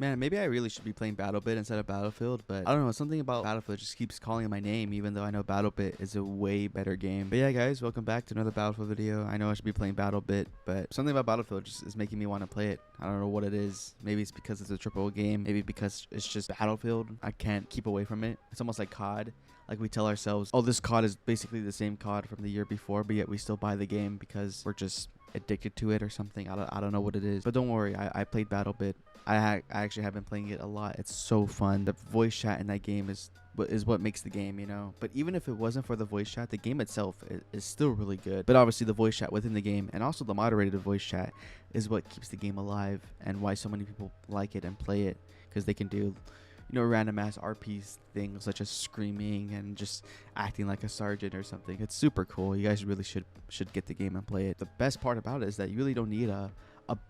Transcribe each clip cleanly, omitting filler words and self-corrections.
Man, maybe I really should be playing Battlebit instead of Battlefield, but I don't know, something about Battlefield just keeps calling my name, even though I know Battlebit is a way better game. But yeah, guys, welcome back to another Battlefield video. I know I should be playing Battlebit, but something about Battlefield just is making me want to play it. I don't know what it is. Maybe it's because it's a triple game. Maybe because it's just Battlefield. I can't keep away from it. It's almost like COD. Like we tell ourselves, oh, this COD is basically the same COD from the year before, but yet we still buy the game because we're just addicted to it or something. I don't know what it is, but don't worry, I played Battlebit. I actually have been playing it a lot. It's so fun. The voice chat in that game is what makes the game, you know. But even if it wasn't for the voice chat, the game itself is still really good. But obviously the voice chat within the game and also the moderated voice chat is what keeps the game alive and why so many people like it and play it, because they can do, you know, random ass RP things such as screaming and just acting like a sergeant or something. It's super cool. You guys really should get the game and play it. The best part about it is that you really don't need a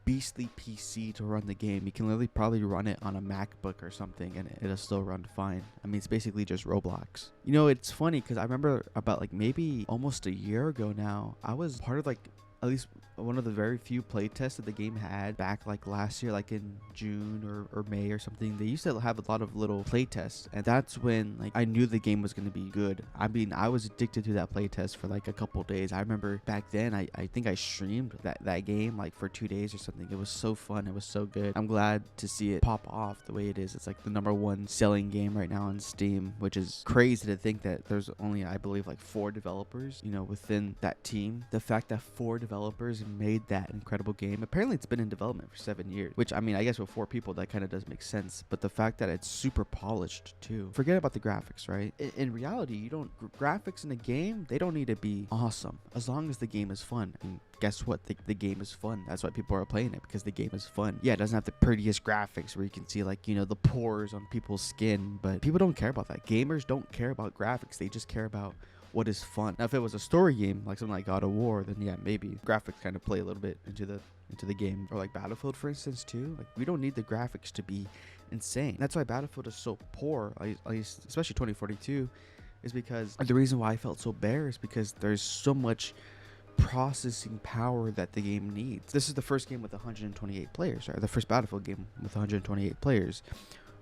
beastly PC to run the game. You can literally probably run it on a MacBook or something and it'll still run fine. I mean, it's basically just Roblox. You know, it's funny because I remember about like maybe almost a year ago now, I was part of like at least one of the very few playtests that the game had back like last year, like in June or May or something. They used to have a lot of little playtests, and that's when like I knew the game was going to be good. I mean, I was addicted to that playtest for like a couple days. I remember back then I think I streamed that game like for 2 days or something. It was so fun. It was so good. I'm glad to see it pop off the way it is. It's like the #1 selling game right now on Steam, which is crazy to think that there's only, I believe, like 4 developers, you know, within that team. The fact that 4 developers made that incredible game. Apparently it's been in development for 7 years, which, I mean, I guess with 4 people that kind of does make sense. But the fact that it's super polished too. Forget about the graphics, right? In reality, you don't, graphics in a game, they don't need to be awesome as long as the game is fun. And guess what? The game is fun. That's why people are playing it, because the game is fun. Yeah, it doesn't have the prettiest graphics where you can see, like, you know, the pores on people's skin, but people don't care about that. Gamers don't care about graphics. They just care about what is fun. Now, if it was a story game like something like God of War, then yeah, maybe graphics kind of play a little bit into the game. Or like Battlefield, for instance, too. Like, we don't need the graphics to be insane. That's why Battlefield is so poor, at least especially 2042, is because the reason why I felt so bare is because there's so much processing power that the game needs. This is the first game with 128 players, or the first Battlefield game with 128 players,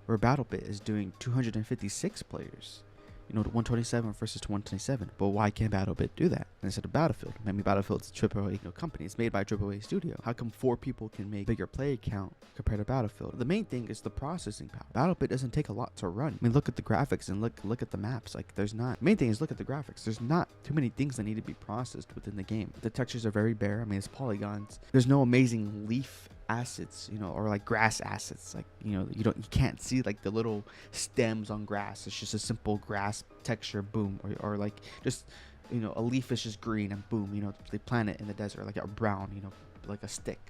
where Battlebit is doing 256 players. You know, 127 versus 127. But why can't Battlebit do that instead of Battlefield? I mean, Battlefield's a AAA company. It's made by a AAA studio. How come 4 people can make bigger play count compared to Battlefield? The main thing is the processing power. Battlebit doesn't take a lot to run. I mean, look at the graphics and look at the maps. Like, there's not. The main thing is look at the graphics. There's not too many things that need to be processed within the game. The textures are very bare. I mean, it's polygons. There's no amazing leaf assets, you know, or like grass assets. Like, you know, you can't see like the little stems on grass. It's just a simple grass texture, boom. Or like just, you know, a leaf is just green and boom, you know, they plant it in the desert, like a brown, you know, like a stick.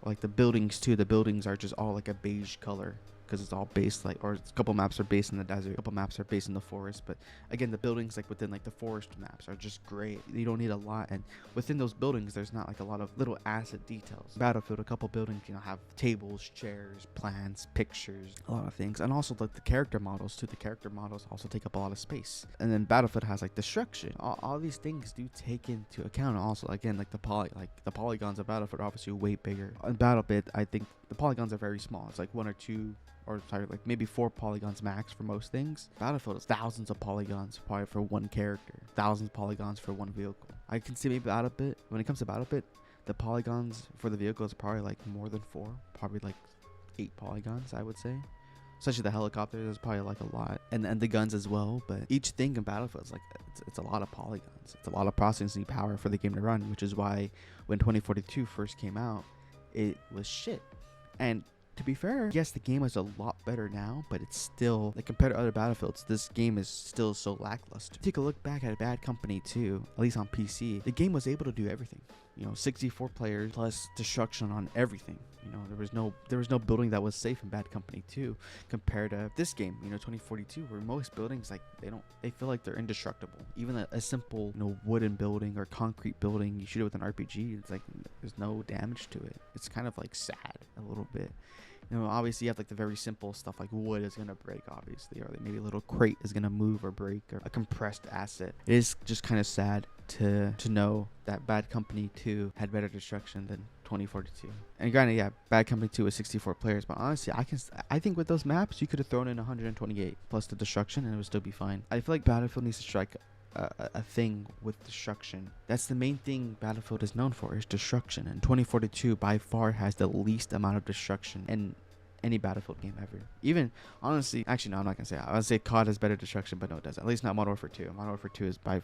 Or like the buildings too. The buildings are just all like a beige color, because it's all based like, or a couple maps are based in the desert, a couple maps are based in the forest. But again, the buildings like within like the forest maps are just great. You don't need a lot, and within those buildings there's not like a lot of little asset details. Battlefield, a couple buildings, you know, have tables, chairs, plants, pictures, a lot of things. And also like the character models too. The character models also take up a lot of space. And then Battlefield has like destruction. All these things do take into account. Also, again, like the polygons of Battlefield are obviously way bigger. On Battlebit, I think the polygons are very small. It's like 1 or 2, or sorry, like maybe 4 polygons max for most things. Battlefield is thousands of polygons probably for one character, thousands of polygons for one vehicle. I can see maybe Battlebit, when it comes to Battlebit, the polygons for the vehicles are probably like more than 4, probably like 8 polygons, I would say. Especially the helicopters is probably like a lot, and the guns as well. But each thing in Battlefield is like, it's a lot of polygons. It's a lot of processing power for the game to run, which is why when 2042 first came out, it was shit. And to be fair, yes, the game is a lot better now, but it's still, like, compared to other Battlefields, this game is still so lackluster. Take a look back at Bad Company 2, at least on PC. The game was able to do everything. You know, 64 players plus destruction on everything. You know, there was no building that was safe in Bad Company 2 compared to this game, you know, 2042, where most buildings, like, they feel like they're indestructible. Even a simple, you know, wooden building or concrete building, you shoot it with an RPG, it's like there's no damage to it. It's kind of like sad a little bit. You know, obviously you have like the very simple stuff, like wood is gonna break, obviously, or like maybe a little crate is gonna move or break, or a compressed asset. It is just kind of sad to know that Bad Company 2 had better destruction 2042. And granted, yeah, Bad Company 2 is 64 players, but honestly, I think with those maps, you could have thrown in 128 plus the destruction, and it would still be fine. I feel like Battlefield needs to strike a thing with destruction. That's the main thing Battlefield is known for, is destruction. And 2042 by far has the least amount of destruction in any Battlefield game ever. Even, honestly, actually, no, I'm not gonna say that. I would say COD has better destruction, but no, it doesn't. At least not Modern Warfare 2. Modern Warfare 2 is by...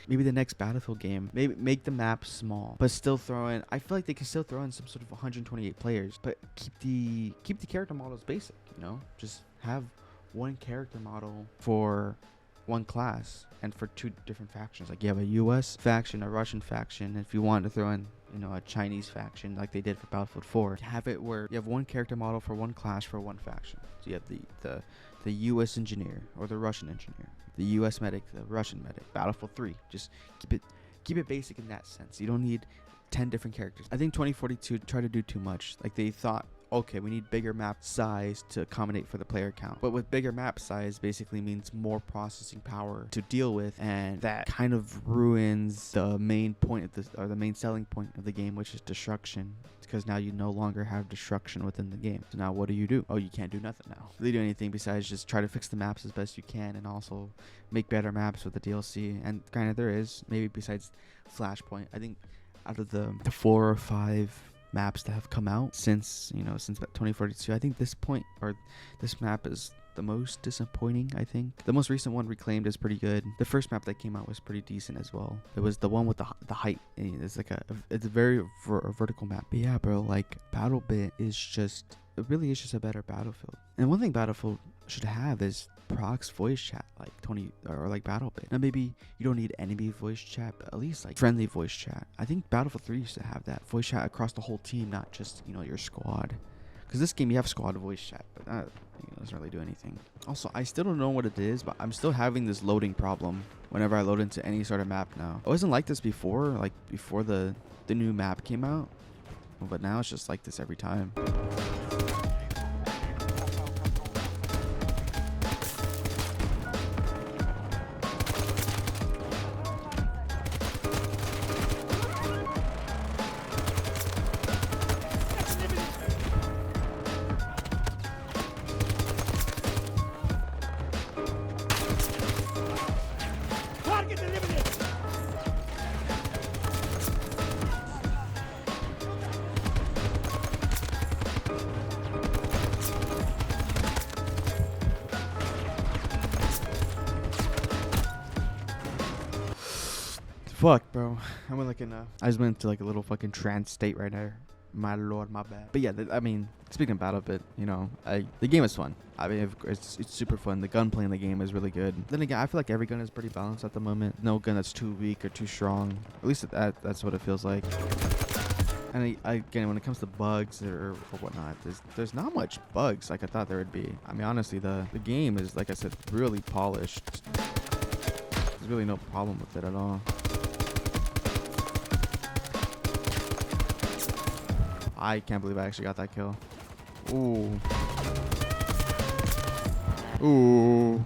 Maybe the next Battlefield game, maybe make the map small, but still throw in... I feel like they can still throw in some sort of 128 players, but keep the character models basic, you know? Just have one character model for one class and for two different factions. Like you have a US faction, a Russian faction. If you want to throw in, you know, a Chinese faction like they did for Battlefield 4, have it where you have one character model for one class for one faction. So you have the US engineer or the Russian engineer, the US medic, the Russian medic. Battlefield 3, just keep it basic in that sense. You don't need 10 different characters. I think 2042 tried to do too much. Like they thought, okay, we need bigger map size to accommodate for the player count. But with bigger map size basically means more processing power to deal with, and that kind of ruins the main point of this, or the main selling point of the game, which is destruction. Because now you no longer have destruction within the game. So now what do? Oh, you can't do nothing now. They do anything besides just try to fix the maps as best you can, and also make better maps with the DLC. And granted, there is, maybe besides Flashpoint, I think out of the 4 or 5 maps that have come out since 2042, I think this map is the most disappointing. I think the most recent one, Reclaimed, is pretty good. The first map that came out was pretty decent as well. It was the one with the height. It's like it's a very vertical map. But yeah, bro, like Battlebit it really is just a better Battlefield. And one thing Battlefield should have is procs voice chat, like like Battlebit. Now maybe you don't need enemy voice chat, but at least like friendly voice chat. I think Battlefield 3 used to have that voice chat across the whole team, not just your squad. Because this game you have squad voice chat, but that doesn't really do anything. Also, I still don't know what it is, but I'm still having this loading problem whenever I load into any sort of map now. It wasn't like this before, like before the new map came out, but now it's just like this every time. Fuck, bro. I just went into like a little fucking trance state right there. My lord, my bad. But yeah, I mean, speaking of Battlebit, the game is fun. I mean, it's super fun. The gunplay in the game is really good. Then again, I feel like every gun is pretty balanced at the moment. No gun that's too weak or too strong. At least that's what it feels like. And again, when it comes to bugs or whatnot, there's not much bugs like I thought there would be. I mean, honestly, the game is, like I said, really polished. There's really no problem with it at all. I can't believe I actually got that kill. Ooh. Ooh.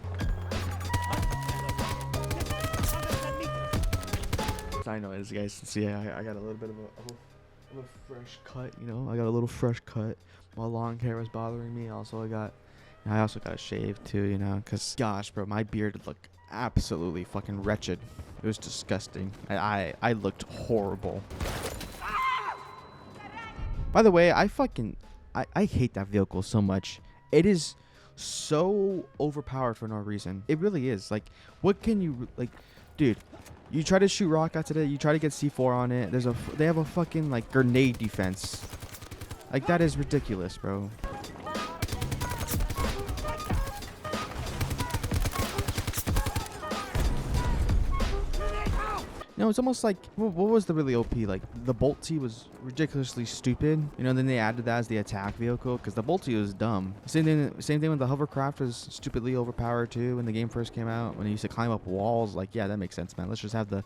I know, as you guys can see, I got a little bit of a fresh cut, I got a little fresh cut. My long hair was bothering me. Also, I also got a shave too, because gosh, bro, my beard looked absolutely fucking wretched. It was disgusting. I looked horrible. By the way, I hate that vehicle so much. It is so overpowered for no reason. It really is. Like, what can you, like, dude, you try to shoot rockets at it, you try to get C4 on it, they have a fucking, like, grenade defense. Like, that is ridiculous, bro. It's almost like, what was the really OP? Like, the Bolt T was ridiculously stupid. Then they added that as the attack vehicle, because the Bolt T was dumb. Same thing when the hovercraft was stupidly overpowered too when the game first came out. When it used to climb up walls, like, yeah, that makes sense, man. Let's just have a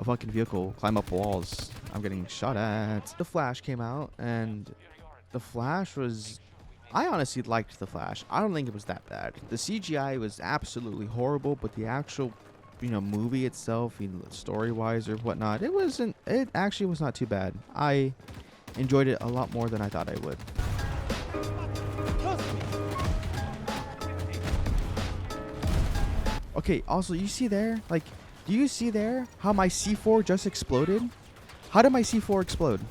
fucking vehicle climb up walls. I'm getting shot at. The Flash came out, and the Flash was... I honestly liked the Flash. I don't think it was that bad. The CGI was absolutely horrible, but the actual... movie itself, story-wise or whatnot, it actually was not too bad. I enjoyed it a lot more than I thought I would. Okay, also, you see there? Like, do you see there how my C4 just exploded? How did my C4 explode?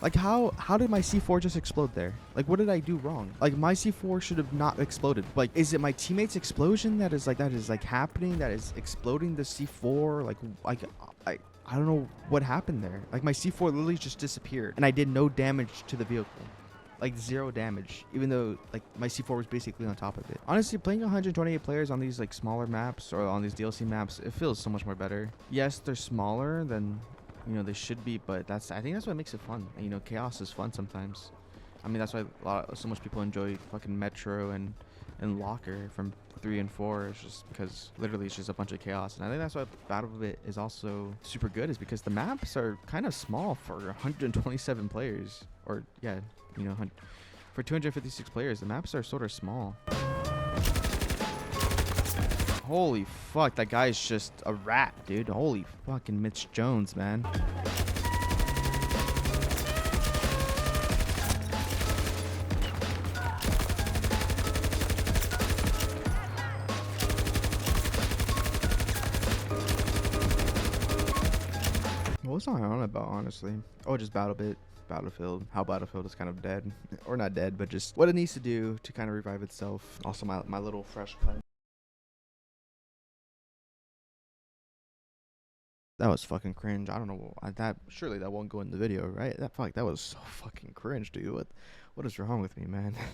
Like, how did my C4 just explode there? Like, what did I do wrong? Like, my C4 should have not exploded. Like, is it my teammate's explosion that is happening, that is exploding the C4? Like I don't know what happened there. Like, my C4 literally just disappeared, and I did no damage to the vehicle. Like, 0 damage, even though like my C4 was basically on top of it. Honestly, playing 128 players on these like smaller maps or on these DLC maps, it feels so much more better. Yes, they're smaller than, you know, they should be, but I think that's what makes it fun. And, you know, chaos is fun sometimes. I mean, that's why so much people enjoy fucking Metro and Locker from 3 and 4. It's just because literally it's just a bunch of chaos. And I think that's why Battlebit is also super good, is because the maps are kind of small for 127 players. Or yeah, you know, for 256 players, the maps are sort of small. Holy fuck, that guy's just a rat, dude. Holy fucking Mitch Jones, man. What was I on about, honestly? Oh, just Battlefield. How Battlefield is kind of dead. Or not dead, but just what it needs to do to kind of revive itself. Also, my little fresh cut. That was fucking cringe. I don't know. Surely that won't go in the video, right? That was so fucking cringe, dude. What is wrong with me, man?